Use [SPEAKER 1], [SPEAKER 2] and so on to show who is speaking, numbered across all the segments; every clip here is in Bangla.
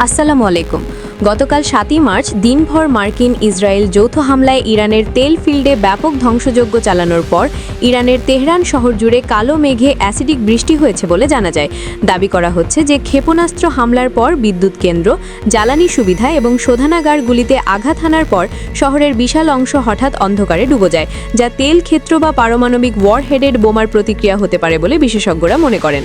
[SPEAKER 1] আসসালামু আলাইকুম। গতকাল ৭ই মার্চ দিনভর মার্কিন ইসরায়েল যৌথ হামলায় ইরানের তেল ফিল্ডে ব্যাপক ধ্বংসযজ্ঞ চালানোর পর ইরানের তেহরান শহর জুড়ে কালো মেঘে অ্যাসিডিক বৃষ্টি হয়েছে বলে জানা যায়। দাবি করা হচ্ছে যে ক্ষেপণাস্ত্র হামলার পর বিদ্যুৎ কেন্দ্র, জ্বালানি সুবিধা এবং শোধনাগারগুলিতে আঘাত হানার পর শহরের বিশাল অংশ হঠাৎ অন্ধকারে ডুবে যায়, যা তেল ক্ষেত্র বা পারমাণবিক ওয়ারহেডেড বোমার প্রতিক্রিয়া হতে পারে বলে বিশেষজ্ঞরা মনে করেন।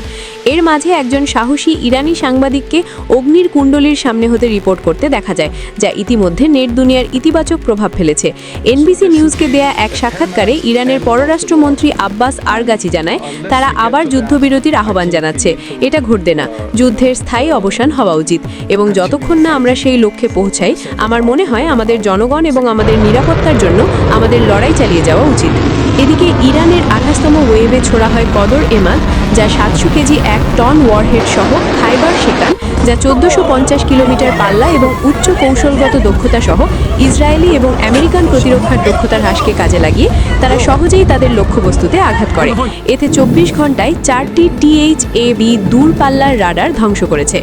[SPEAKER 1] এর মাঝে একজন সাহসী ইরানি সাংবাদিককে অগ্নির কুণ্ডলীর সামনে হতে রিপোর্ট করতে দেখা যায়, যা ইতিমধ্যে নেট দুনিয়ার ইতিবাচক প্রভাব ফেলেছে। এনবিসি নিউজকে দেয়া এক সাক্ষাৎকারে ইরানের পররাষ্ট্রমন্ত্রী আব্বাস আরগাচি জানায়, তারা আবার যুদ্ধবিরতির আহ্বান জানাচ্ছে। এটা ঘটবে না, যুদ্ধের স্থায়ী অবসান হওয়া উচিত এবং যতক্ষণ না আমরা সেই লক্ষ্যে পৌঁছাই, আমার মনে হয় আমাদের জনগণ এবং আমাদের নিরাপত্তার জন্য আমাদের লড়াই চালিয়ে যাওয়া উচিত। এদিকে ইরানের 28তম ওয়েভে ছোড়া হয় কদর এমাদ, যা 700 কেজি 1 টন ওয়ারহেড সহ খাইবার শেকান, যা 1450 কিলোমিটার পাল্লা এবং উচ্চ কৌশলগত দক্ষতা সহ ইসরায়েলি এবং আমেরিকান প্রতিরক্ষার দক্ষতার হ্রাসকে কাজে লাগিয়ে তারা সহজেই তাদের লক্ষ্যবস্তুতে আঘাত করে। এতে 24 ঘন্টায় 4টি THAAD দূরপাল্লার রাডার ধ্বংস করেছে।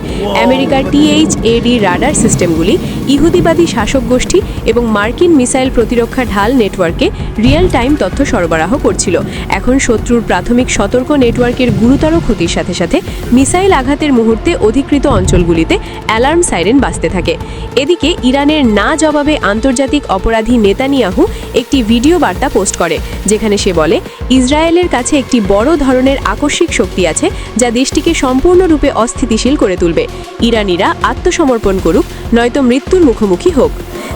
[SPEAKER 1] আমেরিকার THAAD রাডার সিস্টেমগুলি ইহুদিবাদী শাসক গোষ্ঠী এবং মার্কিন মিসাইল প্রতিরক্ষা ঢাল নেটওয়ার্কে রিয়েল টাইম তথ্য সরবরাহ করছিল। এখন শত্রুর প্রাথমিক সতর্ক নেটওয়ার্কের গুরুতর ক্ষতির সাথে সাথে মিসাইল আঘাতের মুহূর্তে অধিকৃত অঞ্চলগুলিতে অ্যালার্ম সাইরেন বাজতে থাকে। এদিকে ইরানের না জবাবে আন্তর্জাতিক অপরাধী নেতানিয়াহু একটি ভিডিও বার্তা পোস্ট করে, যেখানে সে বলে, ইসরায়েলের কাছে একটি বড় ধরনের আকস্মিক শক্তি আছে যা দেশটিকে সম্পূর্ণরূপে অস্থিতিশীল করে তুলবে। ইরানিরা আত্মসমর্পণ করুক, নয়তো মৃত্যুর মুখোমুখি হোক।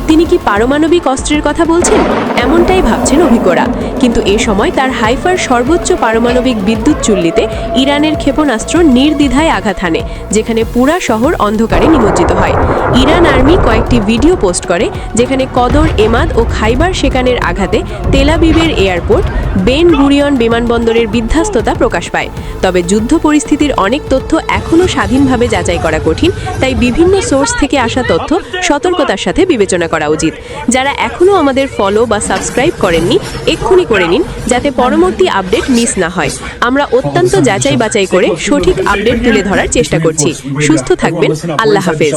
[SPEAKER 1] তিনি কি পারমাণবিক অস্ত্রের কথা বলছেন? এমনটাই ভাবছেন অভিজ্ঞরা। কিন্তু এ সময় তার হাইফার সর্বোচ্চ পারমাণবিক বিদ্যুৎ চুল্লিতে ইরানের ক্ষেপণাস্ত্র নির্দ্বিধায় আঘাত হানে, যেখানে পুরা শহর অন্ধকারে নিমজ্জিত হয়। ইরান আর্মি কয়েকটি ভিডিও পোস্ট করে, যেখানে কদর এমাদ ও খাইবার শেকানের আঘাতে তেল আবিবের এয়ারপোর্ট, বেন গুরিয়ন বিমানবন্দরের বিধ্বস্ততা প্রকাশ পায়। তবে যুদ্ধ পরিস্থিতির অনেক তথ্য এখনও স্বাধীনভাবে যাচাই করা কঠিন, তাই বিভিন্ন সোর্স থেকে আসা তথ্য সতর্কতার সাথে বিবেচনা করা উচিত। যারা এখনও আমাদের ফলো বা সাবস্ক্রাইব করেননি, এক্ষুনি করে নিন, যাতে পরবর্তী আপডেট মিস না হয়। আমরা অত্যন্ত যাচাই বাছাই করে সঠিক আপডেট তুলে ধরার চেষ্টা করছি। সুস্থ থাকবেন। আল্লাহ হাফেজ।